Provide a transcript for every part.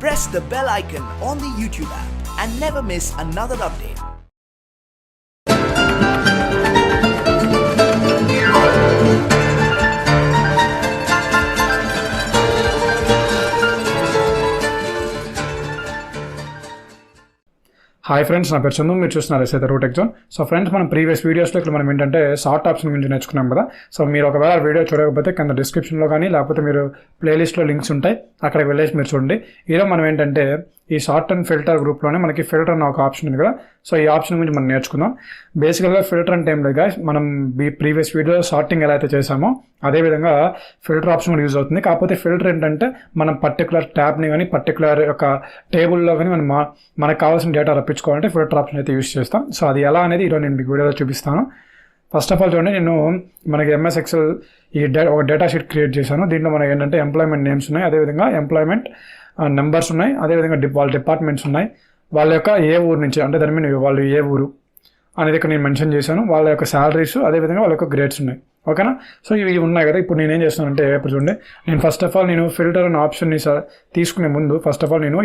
press the bell icon on the YouTube app and never miss another update. Hi friends, నా పేరు చందు. మీరు చూస్తున్నారు SI Telugu tech zone. So friends, మనం previous వీడియోస్లో ఇక్కడ మనం ఏంటంటే షార్ట్ ఆప్షన్ గురించి నేర్చుకున్నాం కదా. సో మీరు ఒకవేళ వీడియో చూడకపోతే కింద డిస్క్రిప్షన్లో కానీ లేకపోతే మీరు ప్లేలిస్ట్లో లింక్స్ ఉంటాయి, అక్కడికి వెళ్ళేసి మీరు చూడండి. ఈరోజు మనం ఏంటంటే ఈ షార్ట్ అండ్ ఫిల్టర్ గ్రూప్లోనే మనకి ఫిల్టర్ అన్న ఒక ఆప్షన్ ఉంది కదా. సో ఈ ఆప్షన్ గురించి మనం నేర్చుకుందాం. బేసికల్గా ఫిల్టర్ అంటే ఏం లేదు గాయ్స్, మనం ప్రీవియస్ వీడియోలో షార్టింగ్ ఎలా అయితే చేసామో అదేవిధంగా ఫిల్టర్ ఆప్షన్ కూడా యూజ్ అవుతుంది. కాకపోతే ఫిల్టర్ ఏంటంటే మనం పర్టికులర్ ట్యాబ్ని కానీ పర్టికులర్ ఒక టేబుల్లో కానీ మనకు కావాల్సిన డేటా రప్పించుకోవాలంటే ఫిల్టర్ ఆప్షన్ అయితే యూజ్ చేస్తాం. సో అది ఎలా అనేది ఈరోజు నేను మీకు వీడియోలో చూపిస్తాను. ఫస్ట్ ఆఫ్ ఆల్ చూడండి, నేను మనకి MS Excel ఒక డేటా షీట్ క్రియేట్ చేశాను. దీంట్లో మనకి ఏంటంటే ఎంప్లాయ్మెంట్ నేమ్స్ ఉన్నాయి, అదేవిధంగా ఎంప్లాయ్మెంట్ నెంబర్స్ ఉన్నాయి, అదేవిధంగా వాళ్ళ డిపార్ట్మెంట్స్ ఉన్నాయి, వాళ్ళ యొక్క ఏ ఊరు నుంచి అంటే దాని మీద వాళ్ళు ఏ ఊరు అనేది ఇక్కడ నేను మెన్షన్ చేశాను, వాళ్ళ యొక్క శాలరీస్, అదేవిధంగా వాళ్ళ యొక్క గ్రేడ్స్ ఉన్నాయి. ఓకేనా. సో ఇవి ఉన్నాయి కదా. ఇప్పుడు నేను ఏం చేస్తానంటే, ఇప్పుడు చూడండి, నేను ఫస్ట్ ఆఫ్ ఆల్ నేను ఫిల్టర్ అనే ఆప్షన్ని తీసుకునే ముందు ఫస్ట్ ఆఫ్ ఆల్ నేను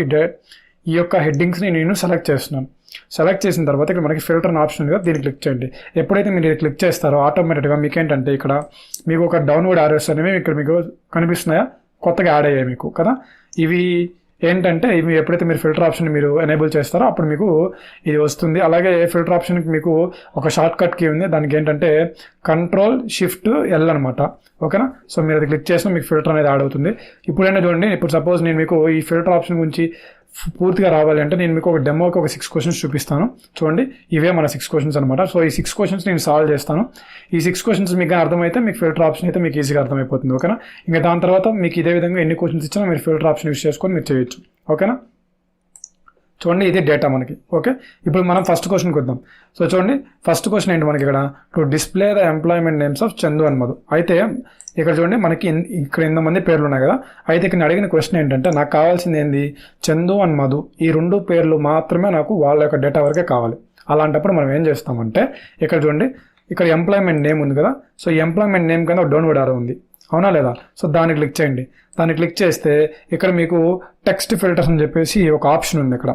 ఈ యొక్క హెడ్డింగ్స్ని నేను సెలెక్ట్ చేస్తున్నాను. సెలెక్ట్ చేసిన తర్వాత ఇక్కడ మనకి ఫిల్టర్ అనే ఆప్షన్ ఉంది కదా, దీన్ని క్లిక్ చేయండి. ఎప్పుడైతే మీరు ఇది క్లిక్ చేస్తారో ఆటోమేటిక్గా మీకు ఏంటంటే ఇక్కడ మీకు ఒక డౌన్వర్డ్ యారోస్ అనేవి ఇక్కడ మీకు కనిపిస్తున్నాయా, కొత్తగా యాడ్ అయ్యాయి మీకు కదా. ఇవి ఏంటంటే ఇవి ఎప్పుడైతే మీరు ఫిల్టర్ ఆప్షన్ మీరు ఎనేబుల్ చేస్తారో అప్పుడు మీకు ఇది వస్తుంది. అలాగే ఫిల్టర్ ఆప్షన్కి మీకు ఒక షార్ట్ కట్ కీ ఉంది, దానికి ఏంటంటే Ctrl+Shift+L అనమాట. ఓకేనా. సో మీరు అది క్లిక్ చేసినా మీకు ఫిల్టర్ అనేది యాడ్ అవుతుంది. ఇప్పుడైనా చూడండి, ఇప్పుడు సపోజ్ నేను మీకు ఈ ఫిల్టర్ ఆప్షన్ గురించి పూర్తిగా రావాలి అంటే నేను మీకు ఒక డెమోకి ఒక 6 క్వశ్చన్స్ చూపిస్తాను. చూడండి, ఇవే మన 6 క్వశ్చన్స్ అనమాట. సో ఈ 6 క్వశ్చన్స్ నేను సాల్వ్ చేస్తాను. ఈ 6 క్వశ్చన్స్ మీకు అర్థమైతే మీకు ఫిల్టర్ ఆప్షన్ అయితే మీకు ఈజీగా అర్థమైపోతుంది. ఓకేనా. ఇంకా దాని తర్వాత మీకు ఇదే విధంగా ఎన్ని క్వశ్చన్స్ ఇచ్చినా మీరు ఫిల్టర్ ఆప్షన్ యూస్ చేసుకొని మీరు చేయొచ్చు. ఓకేనా. చూడండి, ఇది డేటా మనకి. ఓకే, ఇప్పుడు మనం ఫస్ట్ క్వశ్చన్కి వద్దాం. సో చూడండి, ఫస్ట్ క్వశ్చన్ ఏంటి మనకి ఇక్కడ, to display the employment names of Chandu and Madhu. అయితే ఇక్కడ చూడండి, మనకి ఇక్కడ 8 మంది పేర్లు ఉన్నాయి కదా. అయితే ఇక్కడ అడిగిన క్వశ్చన్ ఏంటంటే, నాకు కావాల్సింది ఏంది, చందు అండ్ మధు ఈ 2 పేర్లు మాత్రమే నాకు వాళ్ళ యొక్క డేటా వరకే కావాలి. అలాంటప్పుడు మనం ఏం చేస్తామంటే, ఇక్కడ చూడండి, ఇక్కడ ఎంప్లాయ్మెంట్ నేమ్ ఉంది కదా. సో ఈ ఎంప్లాయ్మెంట్ నేమ్ కింద డౌన్వర్డ్ ఆరో ఉంది, అవునా లేదా. సో దాన్ని క్లిక్ చేయండి. దాన్ని క్లిక్ చేస్తే ఇక్కడ మీకు టెక్స్ట్ ఫిల్టర్స్ అని చెప్పేసి ఒక ఆప్షన్ ఉంది ఇక్కడ.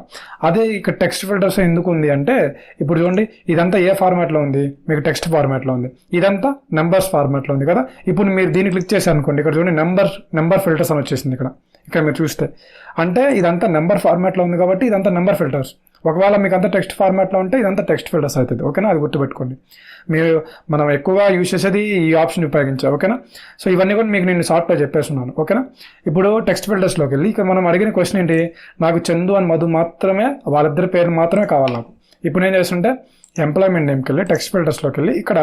అదే ఇక్కడ టెక్స్ట్ ఫిల్టర్స్ ఎందుకు ఉంది అంటే, ఇప్పుడు చూడండి, ఇదంతా ఏ ఫార్మాట్లో ఉంది, మీకు టెక్స్ట్ ఫార్మాట్లో ఉంది, ఇదంతా నెంబర్స్ ఫార్మాట్లో ఉంది కదా. ఇప్పుడు మీరు దీన్ని క్లిక్ చేశారు అనుకోండి, ఇక్కడ చూడండి నెంబర్ ఫిల్టర్స్ అని వచ్చేసింది ఇక్కడ మీరు చూస్తే. అంటే ఇదంతా నెంబర్ ఫార్మాట్లో ఉంది కాబట్టి ఇదంతా నెంబర్ ఫిల్టర్స్. ఒకవేళ మీకు అంతా టెక్స్ట్ ఫార్మాట్లో ఉంటే ఇదంతా టెక్స్ట్ ఫిల్టర్స్ అవుతుంది. ఓకేనా, అది గుర్తుపెట్టుకోండి. మనం ఎక్కువగా యూజ్ చేసేది ఈ ఆప్షన్ ఉపయోగించాం. ఓకేనా. సో ఇవన్నీ కూడా మీకు నేను షార్ట్గా చెప్పేస్తున్నాను. ఓకేనా. ఇప్పుడు టెక్స్ట్ ఫిల్టర్స్లోకి వెళ్ళి ఇక్కడ మనం అడిగిన క్వశ్చన్ ఏంటి, నాకు చందు అండ్ మధు మాత్రమే, వాళ్ళిద్దరి పేరు మాత్రమే కావాలి నాకు. ఇప్పుడు నేను చేస్తుంటే ఎంప్లాయ్మెంట్ నేమ్కి వెళ్ళి టెక్స్ట్ ఫిల్టర్స్లోకి వెళ్ళి ఇక్కడ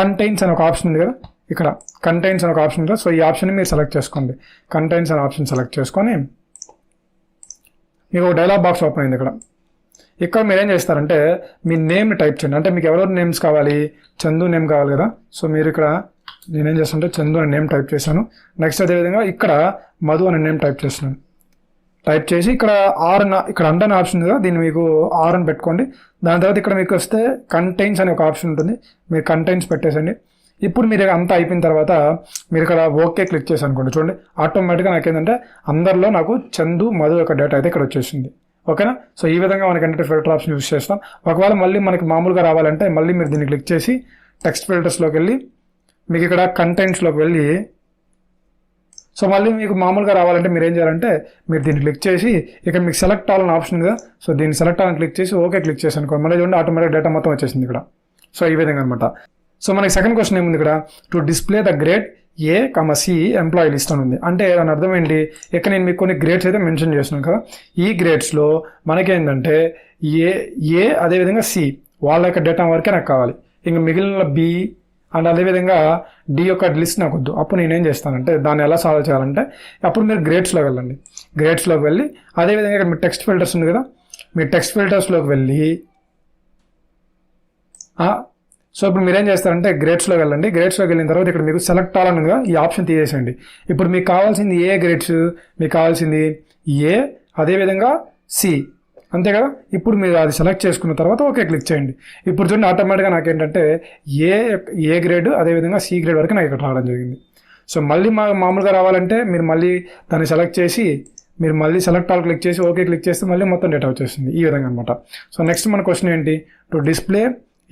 కంటైన్స్ అనే ఒక ఆప్షన్ ఉంది కదా. ఇక్కడ కంటైన్స్ అనే ఒక ఆప్షన్ ఉంది. సో ఈ ఆప్షన్ మీరు సెలెక్ట్ చేసుకోండి. కంటైన్స్ అనే ఆప్షన్ సెలెక్ట్ చేసుకొని మీకు ఒక డైలాగ్ బాక్స్ ఓపెన్ అయింది. ఇక్కడ మీరు ఏం చేస్తారంటే మీ నేమ్ని టైప్ చేయండి. అంటే మీకు ఎవరెవరు నేమ్స్ కావాలి, చందు నేమ్ కావాలి కదా. సో మీరు ఇక్కడ నేనేం చేస్తానంటే చందు అనే నేమ్ టైప్ చేశాను. నెక్స్ట్ అదేవిధంగా ఇక్కడ మధు అనే నేమ్ టైప్ చేస్తున్నాను. టైప్ చేసి ఇక్కడ ఇక్కడ అండర్ అనే ఆప్షన్ కదా, దీన్ని మీకు ఆర్ అని పెట్టుకోండి. దాని తర్వాత ఇక్కడ మీకు వస్తే కంటైన్స్ అనే ఒక ఆప్షన్ ఉంటుంది, మీరు కంటైన్స్ పెట్టేసండి. ఇప్పుడు మీరు అంతా అయిపోయిన తర్వాత మీరు ఇక్కడ ఓకే క్లిక్ చేసి అనుకోండి. చూడండి, ఆటోమేటిక్గా నాకేంటంటే అందరిలో నాకు చందు మధు యొక్క డేటా అయితే ఇక్కడ వచ్చేసింది. ఓకేనా. సో ఈ విధంగా మనకి ఏంటంటే ఫిల్టర్ ఆప్షన్ యూస్ చేస్తాం. ఒకవేళ మళ్ళీ మనకి మామూలుగా రావాలంటే మళ్ళీ మీరు దీన్ని క్లిక్ చేసి టెక్స్ట్ ఫిల్టర్స్లోకి వెళ్ళి మీకు ఇక్కడ కంటెంట్స్లోకి వెళ్ళి, సో మళ్ళీ మీకు మామూలుగా రావాలంటే మీరు ఏం చేయాలంటే మీరు దీన్ని క్లిక్ చేసి ఇక్కడ మీకు సెలెక్ట్ ఆల్ అని ఆప్షన్ ఉంది కదా. సో దీన్ని సెలెక్ట్ ఆల్ క్లిక్ చేసి ఓకే క్లిక్ చేసి అనుకోండి. మళ్ళీ చూడండి, ఆటోమేటిక్ డేటా మొత్తం వచ్చేసింది ఇక్కడ. సో ఈ విధంగా అనమాట. సో మనకి సెకండ్ క్వశ్చన్ ఏముంది ఇక్కడ, to display the grade A,C employee list అని ఉంది. అంటే దాని అర్థం ఏంటి, ఇక్కడ నేను మీకు కొన్ని గ్రేడ్స్ అయితే మెన్షన్ చేస్తున్నాను కదా. ఈ గ్రేడ్స్లో మనకేంటంటే ఏ అదేవిధంగా C వాళ్ళ యొక్క డేటా వరకే నాకు కావాలి. ఇంకా మిగిలిన B అండ్ అదేవిధంగా D యొక్క లిస్ట్ నాకు వద్దు. అప్పుడు నేనేం చేస్తానంటే దాన్ని ఎలా సాల్వ్ చేయాలంటే, అప్పుడు మీరు గ్రేడ్స్లోకి వెళ్ళండి. గ్రేడ్స్లోకి వెళ్ళి అదేవిధంగా ఇక్కడ మీ టెక్స్ట్ ఫిల్టర్స్ ఉంది కదా, మీ టెక్స్ట్ ఫిల్టర్స్లోకి వెళ్ళి సో ఇప్పుడు మీరేం చేస్తారంటే గ్రేడ్స్లోకి వెళ్ళండి. గ్రేడ్స్లోకి వెళ్ళిన తర్వాత ఇక్కడ మీకు సెలెక్ట్ ఆల్ అని ఉందిగా, ఈ ఆప్షన్ తీసేసండి. ఇప్పుడు మీకు కావాల్సింది ఏ గ్రేడ్స్, మీకు కావాల్సింది ఏ అదేవిధంగా C, అంతే కదా. ఇప్పుడు మీరు అది సెలెక్ట్ చేసుకున్న తర్వాత ఓకే క్లిక్ చేయండి. ఇప్పుడు చూడండి, ఆటోమేటిక్గా నాకేంటంటే ఏ గ్రేడ్ అదేవిధంగా C గ్రేడ్ వరకు నాకు ఇక్కడ రావడం జరిగింది. సో మళ్ళీ మామూలుగా రావాలంటే మీరు మళ్ళీ దాన్ని సెలెక్ట్ చేసి మీరు మళ్ళీ సెలెక్ట్ ఆల్ క్లిక్ చేసి ఓకే క్లిక్ చేస్తే మళ్ళీ మొత్తం డేటా వచ్చేస్తుంది ఈ విధంగా అనమాట. సో నెక్స్ట్ మన క్వశ్చన్ ఏంటి, to display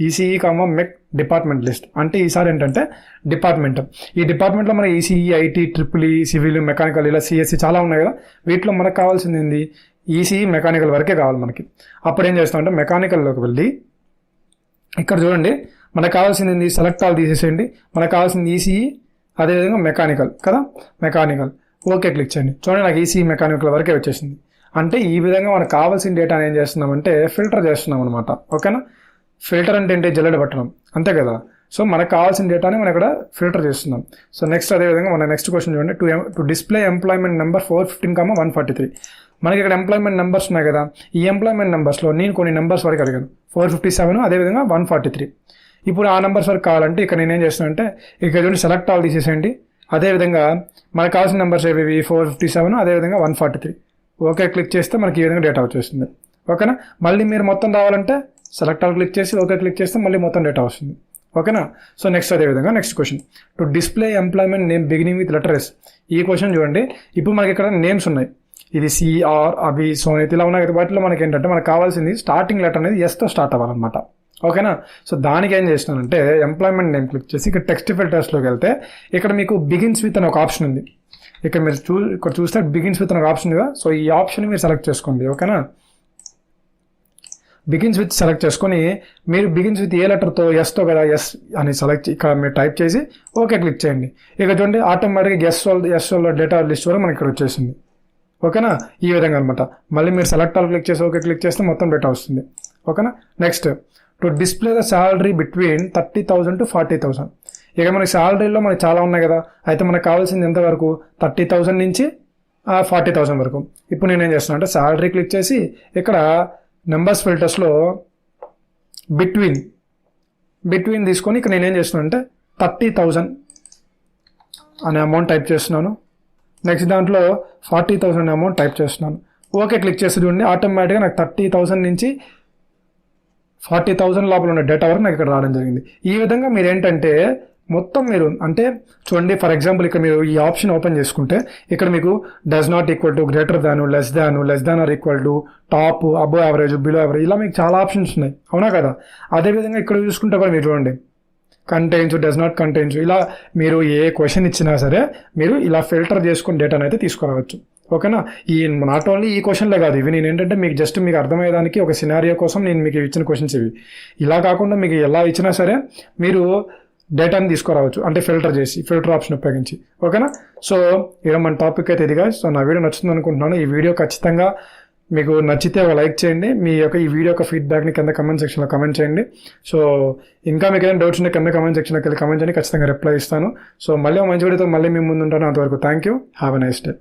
ECE mech department list. అంటే ఈసారి ఏంటంటే డిపార్ట్మెంట్, ఈ డిపార్ట్మెంట్లో మన ECE, IT, triple E, civil, mechanical ఇలా సిఎస్సి చాలా ఉన్నాయి కదా, వీటిలో మనకు కావాల్సింది ఏంది, ఈసీఈ మెకానికల్ వరకే కావాలి మనకి. అప్పుడు ఏం చేస్తామంటే మెకానికల్లోకి వెళ్ళి ఇక్కడ చూడండి మనకు కావాల్సింది ఏంది, సెలెక్ట్ ఆల్ తీసేసేయండి. మనకు కావాల్సింది ఈసీఈ అదేవిధంగా మెకానికల్ కదా, మెకానికల్ ఓకే క్లిక్ చేయండి. చూడండి నాకు ఈసీఈ మెకానికల్ వరకే వచ్చేసింది. అంటే ఈ విధంగా మనకు కావాల్సిన డేటాని ఏం చేస్తున్నామంటే ఫిల్టర్ చేస్తున్నాం అనమాట. ఓకేనా, ఫిల్టర్ అంటే ఏంటి, జల్లెడ పట్టడం అంతే కదా. సో మనకు కావాల్సిన డేటాని మనం ఇక్కడ ఫిల్టర్ చేస్తున్నాం. సో నెక్స్ట్ అదేవిధంగా మన నెక్స్ట్ క్వశ్చన్ చూడండి, టు డిస్ప్లే ఎంప్లాయ్మెంట్ నెంబర్ 415,143. మనకి ఇక్కడ ఎంప్లాయ్మెంట్ నెంబర్స్ ఉన్నాయి కదా, ఈ ఎంప్లాయ్మెంట్ నెంబర్స్లో నేను కొన్ని నెంబర్స్ వరకు అడిగాను, 457 అదేవిధంగా 143. ఇప్పుడు ఆ నెంబర్స్ వరకు కావాలంటే ఇక్కడ నేను ఏం చేస్తాను అంటే ఇక్కడ చూడండి సెలెక్ట్ ఆల్ తీసేసేయండి. అదేవిధంగా మనకు కావాల్సిన నెంబర్స్ ఏవి, 457 అదేవిధంగా 143. ఓకే క్లిక్ చేస్తే మనకి ఈ విధంగా డేటా వచ్చేస్తుంది. ఓకేనా, మళ్ళీ మీరు మొత్తం రావాలంటే సెలెక్ట్ ఆల్ క్లిక్ చేసి ఓకే క్లిక్ చేస్తే మళ్ళీ మొత్తం డేటా వస్తుంది. ఓకేనా, సో నెక్స్ట్ అదేవిధంగా next question, to display employment name beginning with letter S. ఈ క్వశ్చన్ చూడండి, ఇప్పుడు మనకి ఇక్కడ నేమ్స్ ఉన్నాయి, ఇది సిఆర్, అభి, సోనిత్ ఇలా ఉన్నాయి కదా. వాటిలో మనకి ఏంటంటే మనకు కావాల్సింది స్టార్టింగ్ లెటర్ అనేది ఎస్తో స్టార్ట్ అవ్వాలన్నమాట. ఓకేనా, సో దానికి ఏం చేస్తున్నానంటే ఎంప్లాయ్మెంట్ నేమ్ క్లిక్ చేసి ఇక్కడ టెక్స్ట్ ఫిల్టర్స్లోకి వెళ్తే ఇక్కడ మీకు బిగిన్స్ విత్ అని ఒక ఆప్షన్ ఉంది. ఇక్కడ మీరు ఇక్కడ చూస్తే బిగిన్స్ విత్ అని ఒక ఆప్షన్ కదా. సో ఈ ఆప్షన్ మీరు సెలెక్ట్ చేసుకోండి. ఓకేనా, బిగిన్స్ విత్ సెలెక్ట్ చేసుకొని మీరు బిగిన్స్ విత్ ఏ లెటర్తో ఎస్తో కదా, ఎస్ అని సెలెక్ట్ ఇక్కడ మీరు టైప్ చేసి ఓకే క్లిక్ చేయండి. ఇక చూడండి ఆటోమేటిక్గా ఎస్ వాళ్ళ డేటా లిస్ట్ వరకు మనకి ఇక్కడ వచ్చేసింది. ఓకేనా, ఈ విధంగా అనమాట. మళ్ళీ మీరు సెలెక్ట్ ఆల్ క్లిక్ చేసి ఓకే క్లిక్ చేస్తే మొత్తం డేటా వస్తుంది. ఓకేనా, next to display the salary between 30,000 to 40,000. ఇక మనకి శాలరీలో మనకి చాలా ఉన్నాయి కదా, అయితే మనకు కావాల్సింది ఎంతవరకు 30,000 నుంచి 40,000 వరకు. ఇప్పుడు నేనేం చేస్తున్నాను అంటే శాలరీ క్లిక్ చేసి ఇక్కడ నెంబర్స్ ఫిల్టర్స్లో బిట్వీన్ తీసుకొని ఇక్కడ నేనేం చేస్తున్నాను అంటే 30,000 అనే అమౌంట్ టైప్ చేస్తున్నాను. నెక్స్ట్ దాంట్లో 40,000 అమౌంట్ టైప్ చేస్తున్నాను. ఓకే క్లిక్ చేసి చూడండి ఆటోమేటిక్గా నాకు 30,000 నుంచి 40,000 లోపల ఉన్న డేటా వరకు నాకు ఇక్కడ రావడం జరిగింది. ఈ విధంగా మీరు ఏంటంటే మొత్తం మీరు అంటే చూడండి, ఫర్ ఎగ్జాంపుల్ ఇక్కడ మీరు ఈ ఆప్షన్ ఓపెన్ చేసుకుంటే ఇక్కడ మీకు does not equal to, greater Dan, less than or equal to, top, above average, below average ఇలా మీకు చాలా ఆప్షన్స్ ఉన్నాయి. అవునా కదా, అదేవిధంగా ఇక్కడ చూసుకుంటే కూడా మీరు చూడండి కంటైన్స్, డస్ నాట్ కంటైన్స్, ఇలా మీరు ఏ క్వశ్చన్ ఇచ్చినా సరే మీరు ఇలా ఫిల్టర్ చేసుకుని డేటాను అయితే తీసుకురావచ్చు. ఓకేనా, ఈ నాట్ ఓన్లీ ఈ క్వశ్చన్లే కాదు, ఇవి నేను ఏంటంటే మీకు జస్ట్ మీకు అర్థమయ్యేదానికి ఒక సినారియో కోసం నేను మీకు ఇచ్చిన క్వశ్చన్స్ ఇవి. ఇలా కాకుండా మీకు ఎలా ఇచ్చినా సరే మీరు డేటాని తీసుకురావచ్చు, అంటే ఫిల్టర్ చేసి ఫిల్టర్ ఆప్షన్ ఉపయోగించి. ఓకేనా, సో ఇలా మన టాపిక్ అయితే ఇదిగా. సో నా వీడియో నచ్చుతుంది అనుకుంటున్నాను. ఈ వీడియో ఖచ్చితంగా మీకు నచ్చితే ఒక లైక్ చేయండి. మీ యొక్క ఈ వీడియో యొక్క ఫీడ్బ్యాక్ని కింద కమెంట్ సెక్షన్లో కమెంట్ చేయండి. సో ఇంకా మీకు ఏదైనా డౌట్స్ ఉంటే కింద కమెంట్ సెక్షన్లోకి వెళ్ళి కమెంట్ చేయండి, ఖచ్చితంగా రిప్లై ఇస్తాను. సో మళ్ళీ మంచి వీడియోతో మళ్ళీ మీ ముందు ఉంటాను. అంతవరకు thank you, have a nice day.